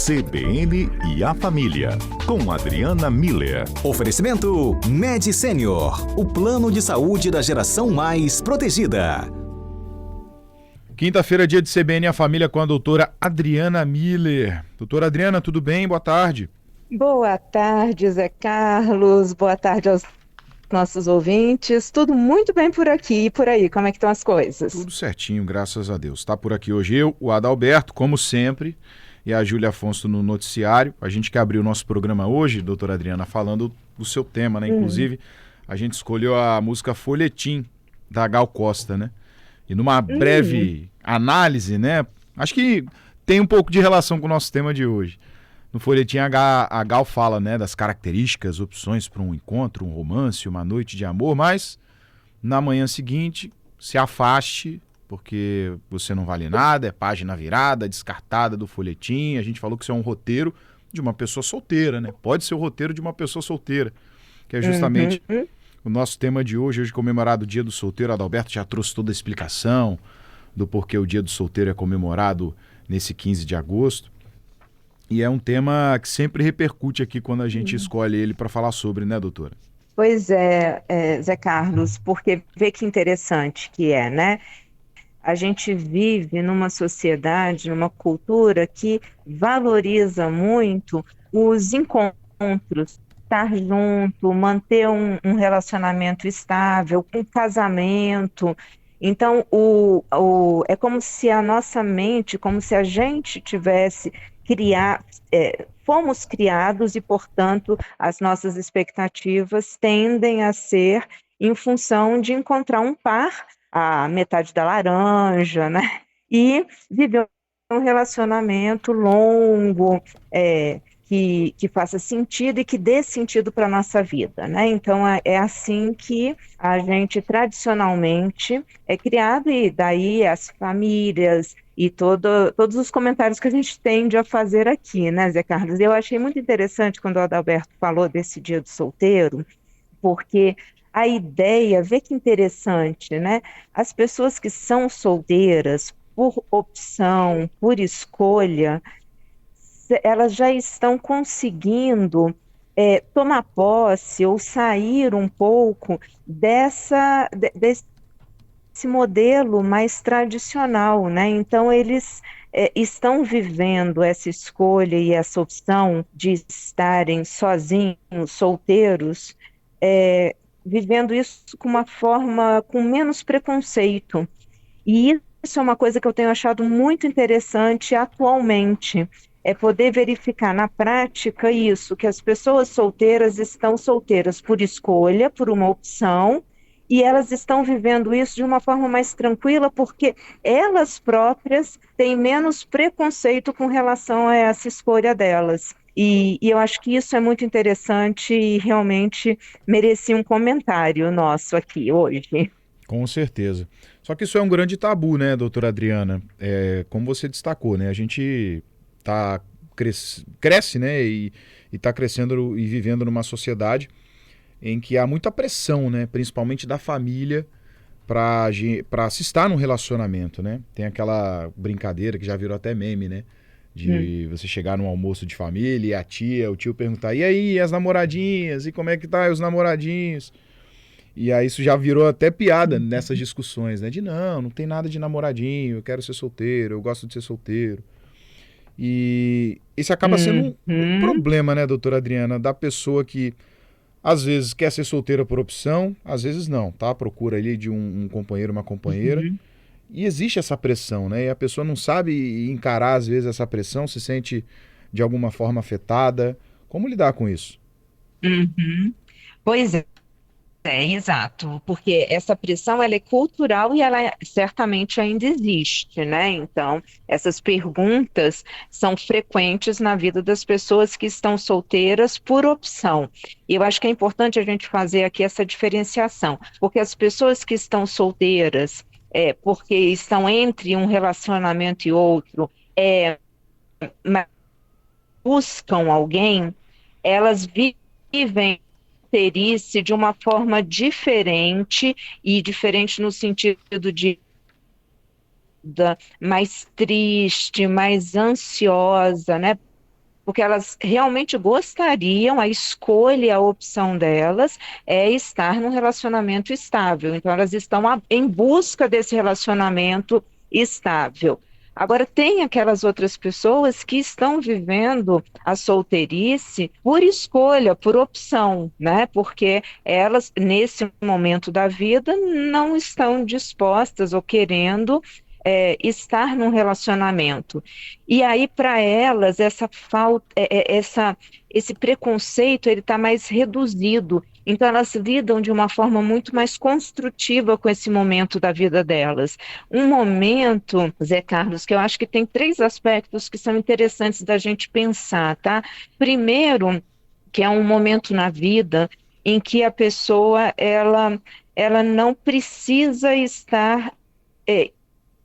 CBN e a Família, com Adriana Miller. Oferecimento Med Senior, o plano de saúde da geração mais protegida. Quinta-feira, dia de CBN e a Família, com a doutora Adriana Miller. Doutora Adriana, tudo bem? Boa tarde. Boa tarde, Zé Carlos. Boa tarde aos nossos ouvintes. Tudo muito bem por aqui e por aí. Como é que estão as coisas? Tudo certinho, graças a Deus. Está por aqui hoje eu, o Adalberto, como sempre, e a Júlia Afonso no noticiário. A gente que abriu o nosso programa hoje, doutora Adriana, falando do seu tema, né? Inclusive, a gente escolheu a música Folhetim, da Gal Costa, né? E numa breve análise, né? Acho que tem um pouco de relação com o nosso tema de hoje. No folhetim, a Gal fala, né, das características, opções para um encontro, um romance, uma noite de amor, mas na manhã seguinte se afaste, porque você não vale nada, é página virada, descartada do folhetim. A gente falou que isso é um roteiro de uma pessoa solteira, né? Pode ser o roteiro de uma pessoa solteira, que é justamente o nosso tema de hoje comemorado o Dia do Solteiro. Adalberto já trouxe toda a explicação do porquê o Dia do Solteiro é comemorado nesse 15 de agosto. E é um tema que sempre repercute aqui quando a gente escolhe ele para falar sobre, né, doutora? Pois é, Zé Carlos, porque vê que interessante que é, né? A gente vive numa sociedade, numa cultura que valoriza muito os encontros, estar junto, manter um relacionamento estável, um casamento. Então, é como se a nossa mente, como se a gente tivesse fomos criados e, portanto, as nossas expectativas tendem a ser em função de encontrar um par, a metade da laranja, né? E viver um relacionamento longo, que faça sentido e que dê sentido para a nossa vida, né? Então, é assim que a gente tradicionalmente é criado, e daí as famílias e todos os comentários que a gente tende a fazer aqui, né, Zé Carlos? Eu achei muito interessante quando o Adalberto falou desse Dia do Solteiro, porque a ideia, vê que interessante, né? As pessoas que são solteiras por opção, por escolha, elas já estão conseguindo tomar posse ou sair um pouco desse modelo mais tradicional, né? Então, eles estão vivendo essa escolha e essa opção de estarem sozinhos, solteiros, vivendo isso com uma forma, com menos preconceito. E isso é uma coisa que eu tenho achado muito interessante atualmente, é poder verificar na prática isso, que as pessoas solteiras estão solteiras por escolha, por uma opção, e elas estão vivendo isso de uma forma mais tranquila, porque elas próprias têm menos preconceito com relação a essa escolha delas. E eu acho que isso é muito interessante e realmente merecia um comentário nosso aqui hoje. Com certeza. Só que isso é um grande tabu, né, doutora Adriana? Como você destacou, né? A gente cresce, né, e está crescendo e vivendo numa sociedade em que há muita pressão, né, principalmente da família, para se estar num relacionamento, né? Tem aquela brincadeira que já virou até meme, né? De você chegar num almoço de família e a tia, o tio perguntar: e aí, as namoradinhas? E como é que tá os namoradinhos? E aí isso já virou até piada nessas discussões, né? De não tem nada de namoradinho, eu quero ser solteiro, eu gosto de ser solteiro. E esse acaba sendo um problema, né, doutora Adriana, da pessoa que às vezes quer ser solteira por opção, às vezes não, tá? Procura ali de um companheiro, uma companheira. E existe essa pressão, né? E a pessoa não sabe encarar, às vezes, essa pressão, se sente de alguma forma afetada. Como lidar com isso? Pois exato, porque essa pressão ela é cultural e ela certamente ainda existe, né? Então, essas perguntas são frequentes na vida das pessoas que estão solteiras por opção. E eu acho que é importante a gente fazer aqui essa diferenciação, porque as pessoas que estão solteiras, porque estão entre um relacionamento e outro, mas buscam alguém, elas vivem solteirice de uma forma diferente, e diferente no sentido de mais triste, mais ansiosa, né? porque elas realmente gostariam, a escolha, a opção delas é estar num relacionamento estável. Então, elas estão em busca desse relacionamento estável. Agora, tem aquelas outras pessoas que estão vivendo a solteirice por escolha, por opção, né? Porque elas, nesse momento da vida, não estão dispostas ou querendo estar num relacionamento. E aí, para elas, essa falta, esse preconceito, ele está mais reduzido. Então, elas lidam de uma forma muito mais construtiva com esse momento da vida delas. Um momento, Zé Carlos, que eu acho que tem 3 aspectos que são interessantes da gente pensar, tá? Primeiro, que é um momento na vida em que a pessoa, ela não precisa estar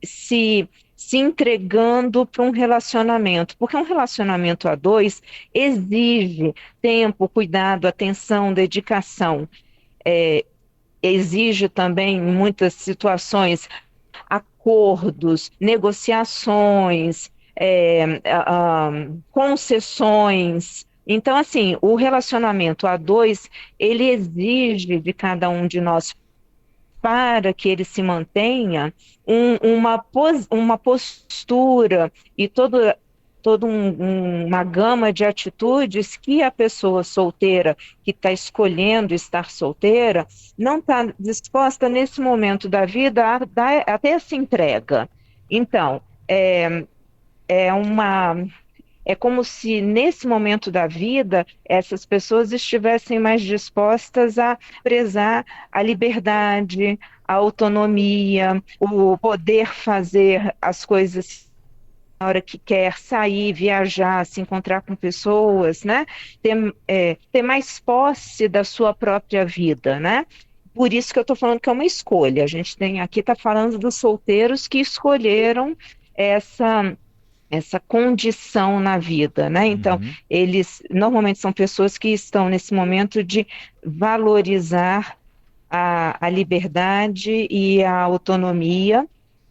se entregando para um relacionamento, porque um relacionamento a 2 exige tempo, cuidado, atenção, dedicação, exige também, em muitas situações, acordos, negociações, concessões. Então, assim, o relacionamento a 2, ele exige de cada um de nós, para que ele se mantenha, uma postura e toda uma gama de atitudes que a pessoa solteira, que está escolhendo estar solteira, não está disposta nesse momento da vida a dar até essa entrega. Então, é como se nesse momento da vida essas pessoas estivessem mais dispostas a prezar a liberdade, a autonomia, o poder fazer as coisas na hora que quer, sair, viajar, se encontrar com pessoas, né? Ter mais posse da sua própria vida, né? Por isso que eu estou falando que é uma escolha. A gente está falando dos solteiros que escolheram essa condição na vida, né? Então, eles normalmente são pessoas que estão nesse momento de valorizar a liberdade e a autonomia,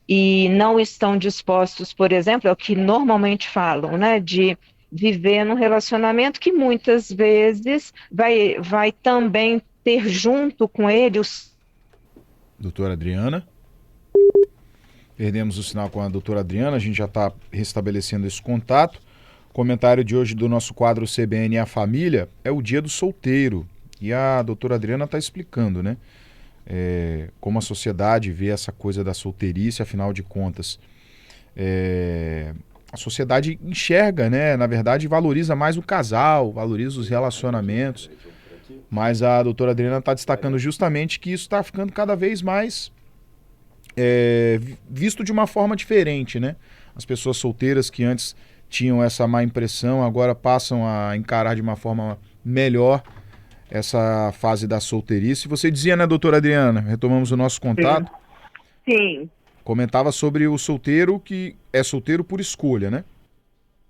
e não estão dispostos, por exemplo, é o que normalmente falam, né? De viver num relacionamento que muitas vezes vai também ter junto com ele os... Doutora Adriana? Perdemos o sinal com a doutora Adriana, a gente já está restabelecendo esse contato. O comentário de hoje do nosso quadro CBN e a Família é o Dia do Solteiro. E a doutora Adriana está explicando, né? Como a sociedade vê essa coisa da solteirice, afinal de contas. A sociedade enxerga, né? Na verdade, valoriza mais o casal, valoriza os relacionamentos. Mas a doutora Adriana está destacando justamente que isso está ficando cada vez mais... visto de uma forma diferente, né? As pessoas solteiras que antes tinham essa má impressão, agora passam a encarar de uma forma melhor essa fase da solteirice. Você dizia, né, doutora Adriana? Retomamos o nosso contato. Sim. Comentava sobre o solteiro que é solteiro por escolha, né?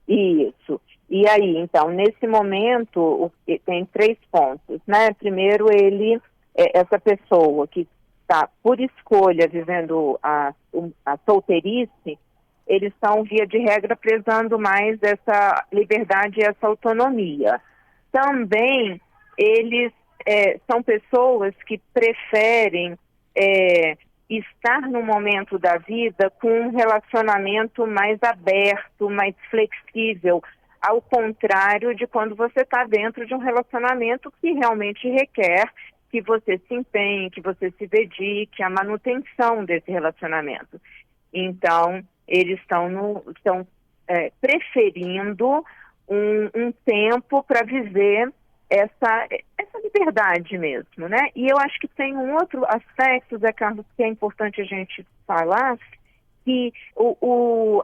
Isso. E aí, então, nesse momento, tem 3 pontos, né? Primeiro, essa pessoa que está por escolha vivendo a solteirice, eles estão, via de regra, prezando mais essa liberdade e essa autonomia. Também, eles são pessoas que preferem estar no momento da vida com um relacionamento mais aberto, mais flexível, ao contrário de quando você está dentro de um relacionamento que realmente requer que você se empenhe, que você se dedique à manutenção desse relacionamento. Então, eles estão preferindo um tempo para viver essa liberdade mesmo, né? E eu acho que tem um outro aspecto, Zé Carlos, que é importante a gente falar, que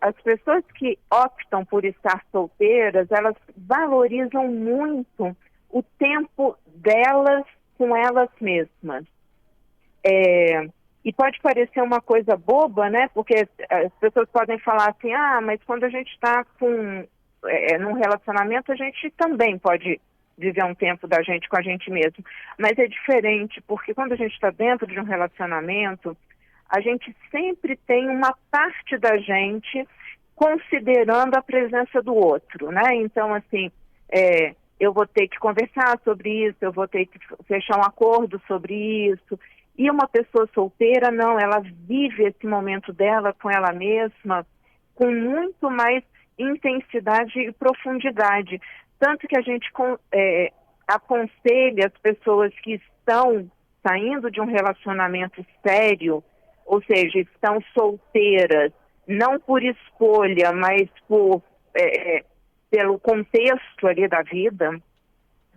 as pessoas que optam por estar solteiras, elas valorizam muito o tempo delas com elas mesmas. E pode parecer uma coisa boba, né? Porque as pessoas podem falar assim, mas quando a gente está num relacionamento, a gente também pode viver um tempo da gente com a gente mesmo. Mas é diferente, porque quando a gente está dentro de um relacionamento, a gente sempre tem uma parte da gente considerando a presença do outro, né? Então, assim, eu vou ter que conversar sobre isso, eu vou ter que fechar um acordo sobre isso. E uma pessoa solteira, não, ela vive esse momento dela com ela mesma com muito mais intensidade e profundidade. Tanto que a gente aconselha as pessoas que estão saindo de um relacionamento sério, ou seja, estão solteiras, não por escolha, mas pelo contexto ali da vida,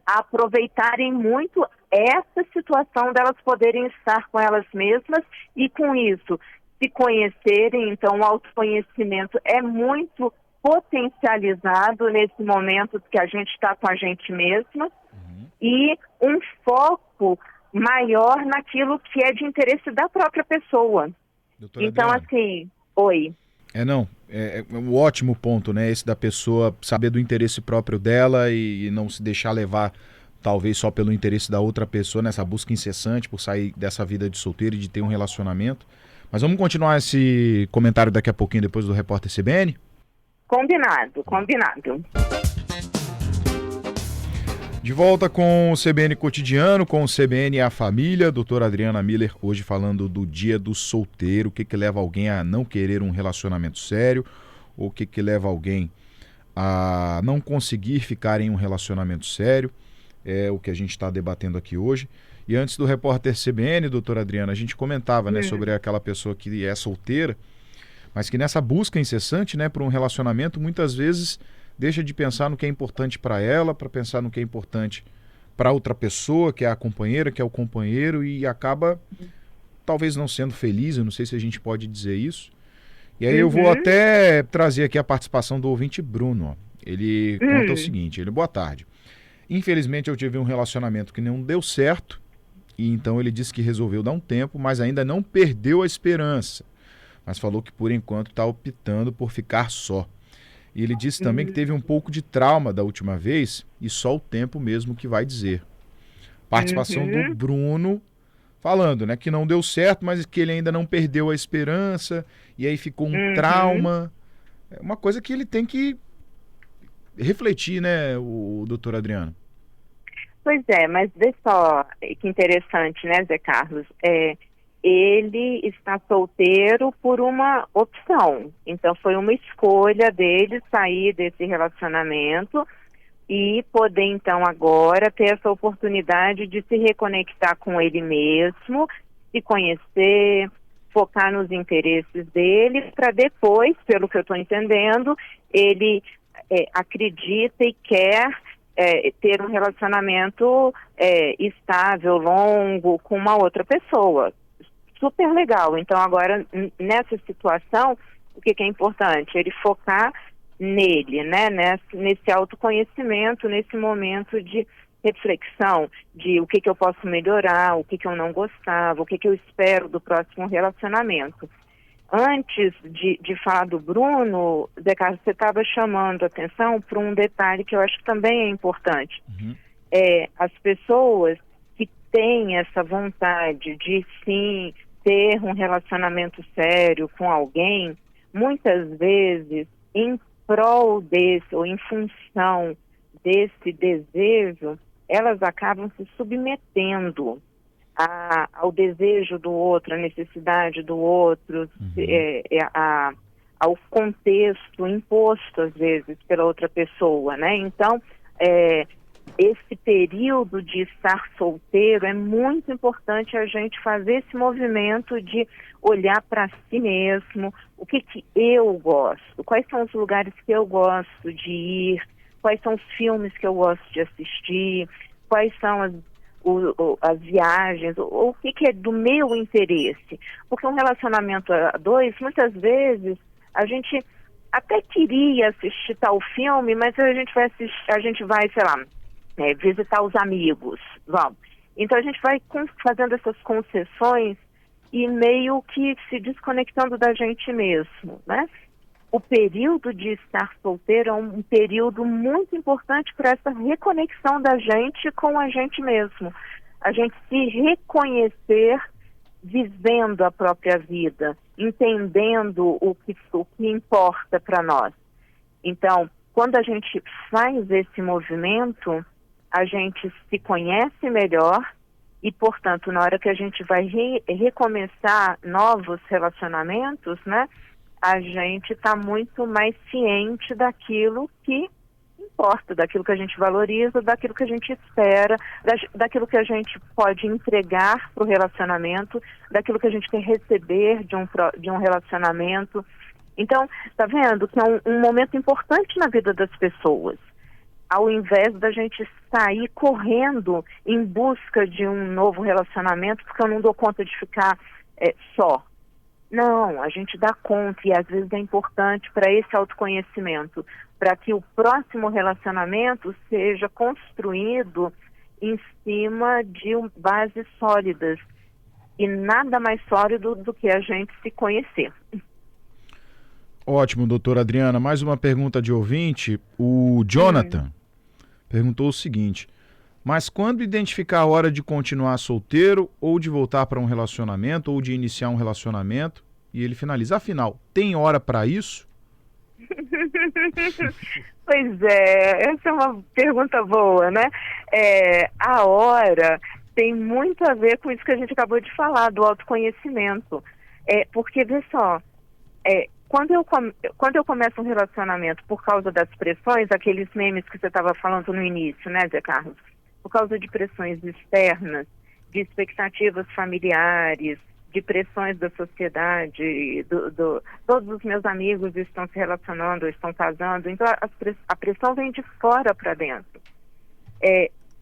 a aproveitarem muito essa situação delas poderem estar com elas mesmas e com isso se conhecerem. Então o autoconhecimento é muito potencializado nesse momento que a gente está com a gente mesma e um foco maior naquilo que é de interesse da própria pessoa. Doutora então, Adriana, assim, oi. É um ótimo ponto, né? Esse da pessoa saber do interesse próprio dela e não se deixar levar, talvez, só pelo interesse da outra pessoa, nessa busca incessante por sair dessa vida de solteiro e de ter um relacionamento. Mas vamos continuar esse comentário daqui a pouquinho, depois do Repórter CBN? Combinado. De volta com o CBN Cotidiano, com o CBN e a Família. Doutora Adriana Miller, hoje falando do Dia do Solteiro, o que leva alguém a não querer um relacionamento sério, ou o que leva alguém a não conseguir ficar em um relacionamento sério. É o que a gente está debatendo aqui hoje. E antes do Repórter CBN, doutora Adriana, a gente comentava, né, sobre aquela pessoa que é solteira, mas que nessa busca incessante, né, por um relacionamento, muitas vezes deixa de pensar no que é importante para ela, para pensar no que é importante para outra pessoa, que é a companheira, que é o companheiro, e acaba talvez não sendo feliz. Eu não sei se a gente pode dizer isso. E aí eu vou até trazer aqui a participação do ouvinte Bruno. Ele conta o seguinte: boa tarde. Infelizmente eu tive um relacionamento que não deu certo, e então ele disse que resolveu dar um tempo, mas ainda não perdeu a esperança. Mas falou que por enquanto está optando por ficar só. E ele disse também que teve um pouco de trauma da última vez e só o tempo mesmo que vai dizer. Participação do Bruno falando, né, que não deu certo, mas que ele ainda não perdeu a esperança e aí ficou um trauma. É uma coisa que ele tem que refletir, né, o doutor Adriano? Pois é, mas vê só que interessante, né, Zé Carlos? Ele está solteiro por uma opção. Então foi uma escolha dele sair desse relacionamento e poder então agora ter essa oportunidade de se reconectar com ele mesmo, se conhecer, focar nos interesses dele, para depois, pelo que eu estou entendendo, ele acredita e quer ter um relacionamento estável, longo, com uma outra pessoa. Super legal. Então agora, nessa situação, o que é importante? Ele focar nele, né? Nesse autoconhecimento, nesse momento de reflexão, de o que eu posso melhorar, o que eu não gostava, o que eu espero do próximo relacionamento. Antes de falar do Bruno, Zé Carlos, você estava chamando a atenção para um detalhe que eu acho que também é importante. As pessoas que têm essa vontade de, sim, ter um relacionamento sério com alguém, muitas vezes, em prol desse, ou em função desse desejo, elas acabam se submetendo ao desejo do outro, à necessidade do outro, ao contexto imposto, às vezes, pela outra pessoa, né? Então, esse período de estar solteiro é muito importante a gente fazer esse movimento de olhar para si mesmo, o que eu gosto, quais são os lugares que eu gosto de ir, quais são os filmes que eu gosto de assistir, quais são as viagens, o que é do meu interesse. Porque um relacionamento a dois, muitas vezes, a gente até queria assistir tal filme, mas a gente vai, sei lá, visitar os amigos, vamos. Então a gente vai fazendo essas concessões e meio que se desconectando da gente mesmo, né? O período de estar solteiro é um período muito importante para essa reconexão da gente com a gente mesmo. A gente se reconhecer vivendo a própria vida entendendo o que importa para nós. Então, quando a gente faz esse movimento, a gente se conhece melhor e, portanto, na hora que a gente vai recomeçar novos relacionamentos, né, a gente está muito mais ciente daquilo que importa, daquilo que a gente valoriza, daquilo que a gente espera, daquilo que a gente pode entregar para o relacionamento, daquilo que a gente quer receber de um relacionamento. Então, está vendo que é um momento importante na vida das pessoas. Ao invés da gente sair correndo em busca de um novo relacionamento, porque eu não dou conta de ficar só. Não, a gente dá conta e às vezes é importante para esse autoconhecimento, para que o próximo relacionamento seja construído em cima de bases sólidas. E nada mais sólido do que a gente se conhecer. Ótimo, doutora Adriana. Mais uma pergunta de ouvinte. O Jonathan perguntou o seguinte: mas quando identificar a hora de continuar solteiro ou de voltar para um relacionamento ou de iniciar um relacionamento? E ele finaliza: afinal, tem hora para isso? Pois é, essa é uma pergunta boa, né? A hora tem muito a ver com isso que a gente acabou de falar, do autoconhecimento. Porque, vê só, quando eu começo um relacionamento por causa das pressões, aqueles memes que você estava falando no início, né, Zé Carlos? Por causa de pressões externas, de expectativas familiares, de pressões da sociedade, todos os meus amigos estão se relacionando, estão casando, então a pressão vem de fora para dentro.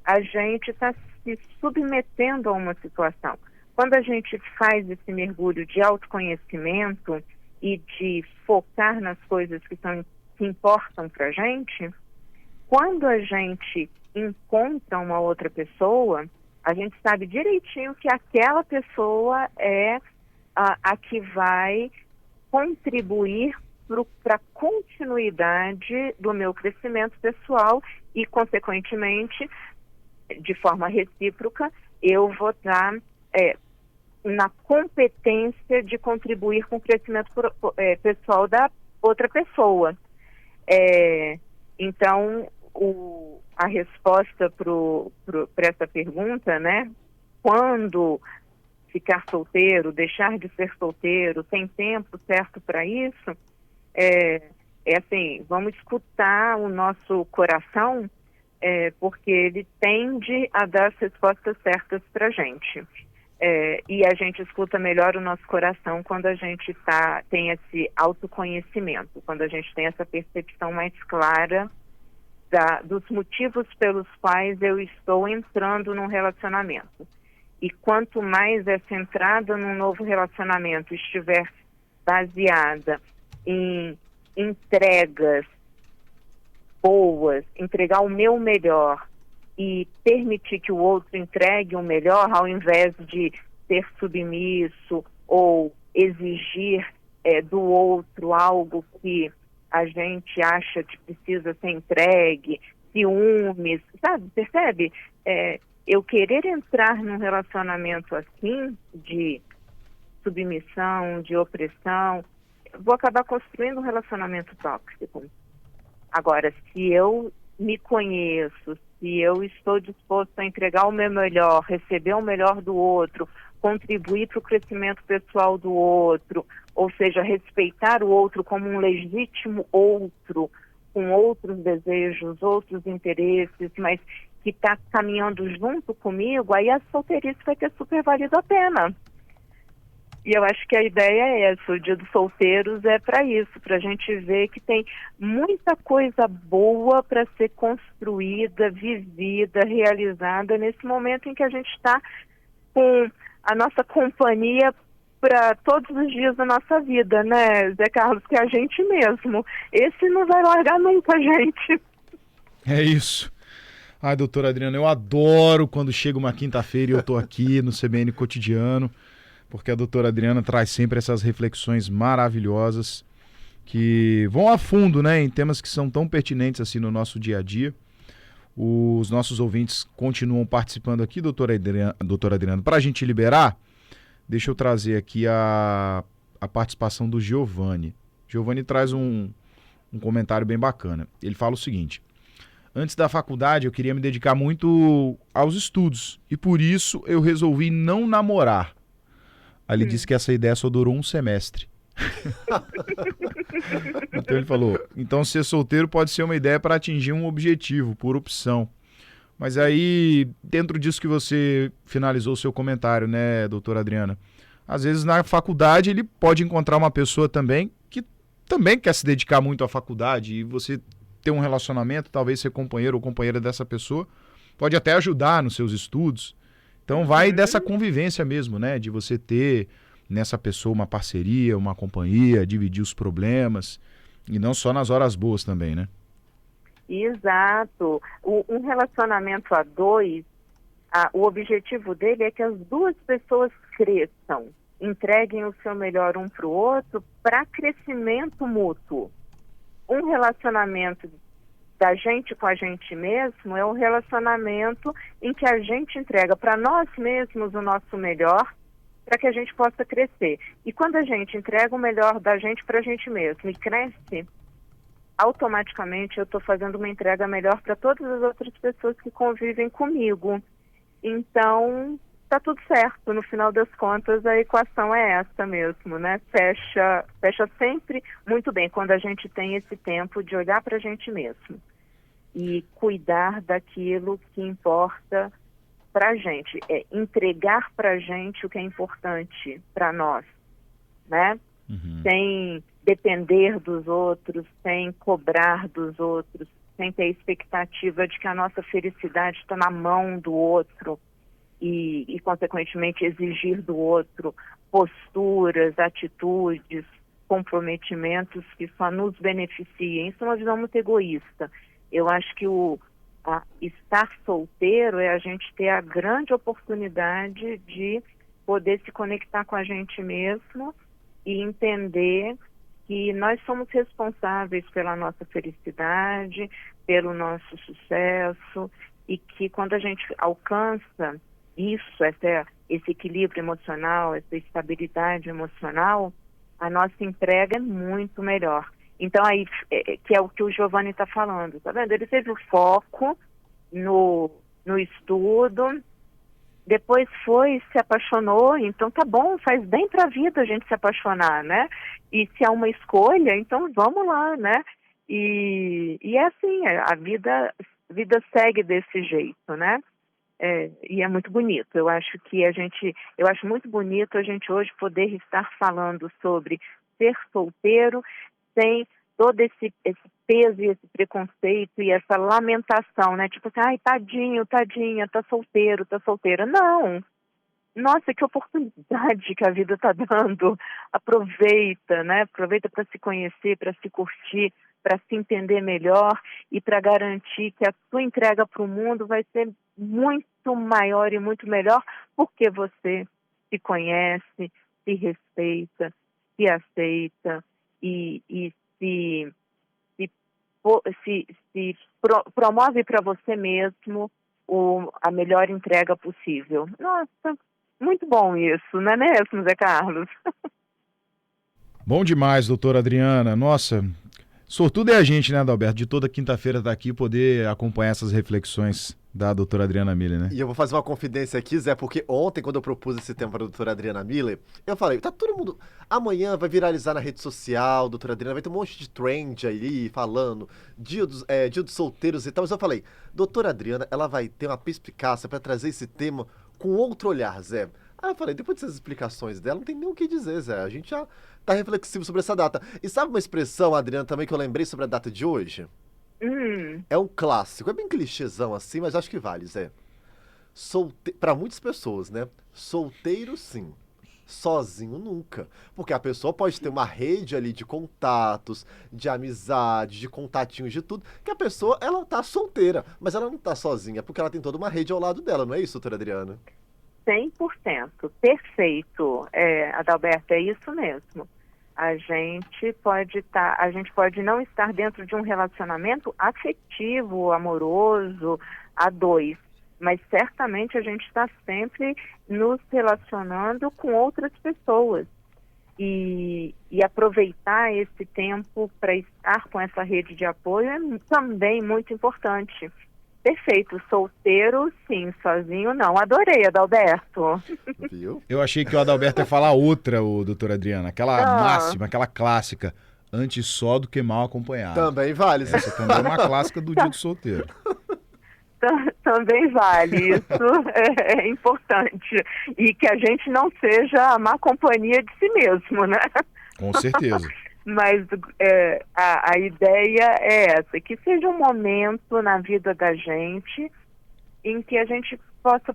A gente está se submetendo a uma situação. Quando a gente faz esse mergulho de autoconhecimento e de focar nas coisas que importam para a gente, quando a gente encontra uma outra pessoa, a gente sabe direitinho que aquela pessoa é a que vai contribuir para a continuidade do meu crescimento pessoal e, consequentemente, de forma recíproca, eu vou estar na competência de contribuir com o crescimento pessoal da outra pessoa. Então, a resposta para essa pergunta, né? Quando ficar solteiro, deixar de ser solteiro, tem tempo certo para isso? Assim, vamos escutar o nosso coração, porque ele tende a dar as respostas certas para a gente. E a gente escuta melhor o nosso coração quando a gente tem esse autoconhecimento, quando a gente tem essa percepção mais clara dos motivos pelos quais eu estou entrando num relacionamento. E quanto mais essa entrada num novo relacionamento estiver baseada em entregas boas, entregar o meu melhor e permitir que o outro entregue o melhor, ao invés de ser submisso ou exigir do outro algo que a gente acha que precisa ser entregue, ciúmes, sabe? Percebe? Eu querer entrar num relacionamento assim, de submissão, de opressão, vou acabar construindo um relacionamento tóxico. Agora, se eu me conheço, se eu estou disposto a entregar o meu melhor, receber o melhor do outro, contribuir para o crescimento pessoal do outro, ou seja, respeitar o outro como um legítimo outro, com outros desejos, outros interesses, mas que está caminhando junto comigo, aí a solteirice vai ter super valido a pena. E eu acho que a ideia é essa, o Dia dos Solteiros é para isso, para a gente ver que tem muita coisa boa para ser construída, vivida, realizada nesse momento em que a gente está com a nossa companhia para todos os dias da nossa vida, né, Zé Carlos, que é a gente mesmo. Esse não vai largar nunca, gente. É isso. Ai, doutora Adriana, eu adoro quando chega uma quinta-feira e eu tô aqui no CBN Cotidiano, porque a doutora Adriana traz sempre essas reflexões maravilhosas que vão a fundo, né, em temas que são tão pertinentes assim no nosso dia a dia. Os nossos ouvintes continuam participando aqui, doutora Adriana. Para a gente liberar, deixa eu trazer aqui a a participação do Giovanni. Giovanni traz um comentário bem bacana. Ele fala o seguinte: antes da faculdade eu queria me dedicar muito aos estudos e por isso eu resolvi não namorar. Aí ele disse que essa ideia só durou um semestre. Então ele falou, então ser solteiro pode ser uma ideia para atingir um objetivo, por opção. Mas aí, dentro disso que você finalizou o seu comentário, né, doutora Adriana? Às vezes na faculdade ele pode encontrar uma pessoa também que também quer se dedicar muito à faculdade e você ter um relacionamento, talvez ser companheiro ou companheira dessa pessoa, pode até ajudar nos seus estudos. Então vai dessa convivência mesmo, né? De você ter nessa pessoa uma parceria, uma companhia, dividir os problemas, e não só nas horas boas também, né? Exato. Um relacionamento a dois, o objetivo dele é que as duas pessoas cresçam, entreguem o seu melhor um para o outro para crescimento mútuo. Um relacionamento da gente com a gente mesmo é um relacionamento em que a gente entrega para nós mesmos o nosso melhor para que a gente possa crescer. E quando a gente entrega o melhor da gente para a gente mesmo e cresce, automaticamente eu estou fazendo uma entrega melhor para todas as outras pessoas que convivem comigo. Então, está tudo certo. No final das contas, a equação é essa mesmo, né? Fecha sempre muito bem quando a gente tem esse tempo de olhar para a gente mesmo e cuidar daquilo que importa para a gente, entregar para a gente o que é importante para nós, né? Sem depender dos outros, sem cobrar dos outros, sem ter a expectativa de que a nossa felicidade está na mão do outro e, consequentemente, exigir do outro posturas, atitudes, comprometimentos que só nos beneficiem. Isso é uma visão muito egoísta. Eu acho que estar solteiro é a gente ter a grande oportunidade de poder se conectar com a gente mesmo e entender que nós somos responsáveis pela nossa felicidade, pelo nosso sucesso, e que quando a gente alcança isso, esse equilíbrio emocional, essa estabilidade emocional, a nossa entrega é muito melhor. Então aí, que é o que o Giovanni está falando, tá vendo? Ele teve o foco no estudo, depois se apaixonou, então tá bom, faz bem para a vida a gente se apaixonar, né? E se é uma escolha, então vamos lá, né? E é assim, a vida segue desse jeito, né? E é muito bonito. Eu acho muito bonito a gente hoje poder estar falando sobre ser solteiro sem todo esse peso e esse preconceito e essa lamentação, né? Tipo assim, ai, tadinho, tadinha, tá solteiro, tá solteira. Não! Nossa, que oportunidade que a vida está dando. Aproveita, né? Aproveita para se conhecer, para se curtir, para se entender melhor e para garantir que a sua entrega para o mundo vai ser muito maior e muito melhor porque você se conhece, se respeita, se aceita e promove para você mesmo a melhor entrega possível. Nossa, muito bom isso, não é mesmo, Zé Carlos? Bom demais, doutora Adriana. Nossa, sortudo é a gente, né, Adalberto, de toda quinta-feira estar aqui poder acompanhar essas reflexões da doutora Adriana Miller, né? E eu vou fazer uma confidência aqui, Zé, porque ontem, quando eu propus esse tema para a doutora Adriana Miller, eu falei, tá todo mundo... Amanhã vai viralizar na rede social, doutora Adriana, vai ter um monte de trend aí, falando, dia dos solteiros e tal, mas eu falei, doutora Adriana, ela vai ter uma perspicácia para trazer esse tema com outro olhar, Zé. Aí eu falei, depois dessas explicações dela, não tem nem o que dizer, Zé, a gente já tá reflexivo sobre essa data. E sabe uma expressão, Adriana, também que eu lembrei sobre a data de hoje? É um clássico, é bem clichêzão assim, mas acho que vale, Zé. Para muitas pessoas, né? Solteiro sim, sozinho nunca. Porque a pessoa pode ter uma rede ali de contatos, de amizade, de contatinhos, de tudo, que a pessoa, ela tá solteira, mas ela não tá sozinha, porque ela tem toda uma rede ao lado dela, não é isso, doutora Adriana? 100%, perfeito, Adalberto, é isso mesmo. A gente pode não estar dentro de um relacionamento afetivo, amoroso, a dois, mas certamente a gente está sempre nos relacionando com outras pessoas. e aproveitar esse tempo para estar com essa rede de apoio é também muito importante. Perfeito, solteiro sim, sozinho não. Adorei, Adalberto. Viu? Eu achei que o Adalberto ia falar outra, doutora Adriana, aquela máxima, aquela clássica, antes só do que mal acompanhado. Também vale. Essa também é uma clássica do dia do solteiro. Também vale, isso é importante. E que a gente não seja a má companhia de si mesmo, né? Com certeza. Mas a ideia é essa, que seja um momento na vida da gente em que a gente possa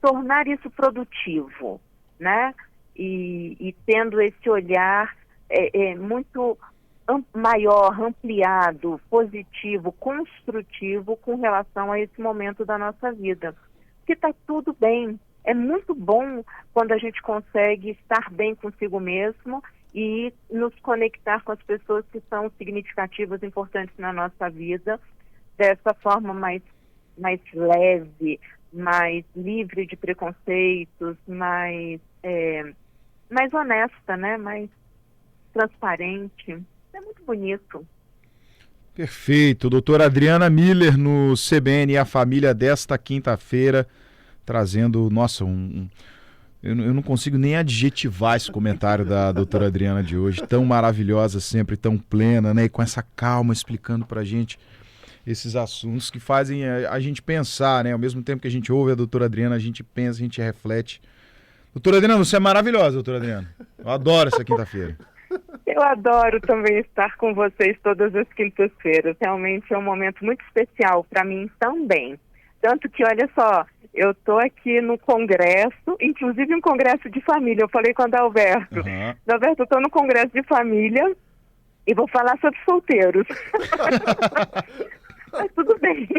tornar isso produtivo, né? E tendo esse olhar muito maior, ampliado, positivo, construtivo com relação a esse momento da nossa vida. Porque está tudo bem. É muito bom quando a gente consegue estar bem consigo mesmo e nos conectar com as pessoas que são significativas, importantes na nossa vida, dessa forma mais leve, mais livre de preconceitos, mais honesta, né? Mais transparente. É muito bonito. Perfeito. Doutora Adriana Miller no CBN e a Família desta quinta-feira, trazendo, nossa, eu não consigo nem adjetivar esse comentário da doutora Adriana de hoje, tão maravilhosa sempre, tão plena, né? E com essa calma, explicando pra gente esses assuntos que fazem a gente pensar, né? Ao mesmo tempo que a gente ouve a doutora Adriana, a gente pensa, a gente reflete. Doutora Adriana, você é maravilhosa, doutora Adriana. Eu adoro essa quinta-feira. Eu adoro também estar com vocês todas as quintas-feiras. Realmente é um momento muito especial para mim também. Tanto que, olha só, eu estou aqui no congresso, inclusive um congresso de família. Eu falei com o Adalberto. Uhum. Adalberto, eu estou no congresso de família e vou falar sobre solteiros. Mas tudo bem.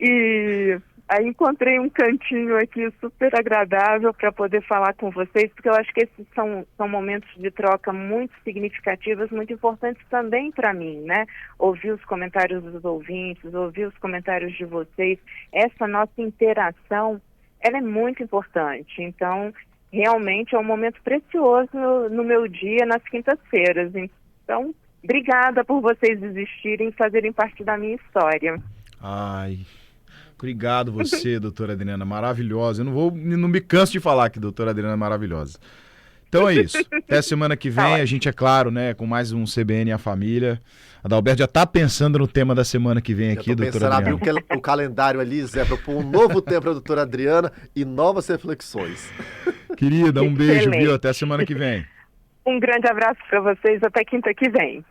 E aí encontrei um cantinho aqui super agradável para poder falar com vocês, porque eu acho que esses são momentos de troca muito significativos, muito importantes também para mim, né? Ouvir os comentários dos ouvintes, ouvir os comentários de vocês, essa nossa interação, ela é muito importante. Então, realmente é um momento precioso no meu dia, nas quintas-feiras. Então, obrigada por vocês existirem e fazerem parte da minha história. Ai, obrigado você, doutora Adriana, maravilhosa. Eu não me canso de falar que a doutora Adriana é maravilhosa. Então é isso. Até semana que vem, a gente, é claro, né, com mais um CBN e a Família. A Adalberto já está pensando no tema da semana que vem aqui, doutora Adriana. Abrir o calendário ali, Zé, propor um novo tema para a doutora Adriana e novas reflexões. Querida, um beijo, Excelente. viu? Até semana que vem. Um grande abraço para vocês, até quinta que vem.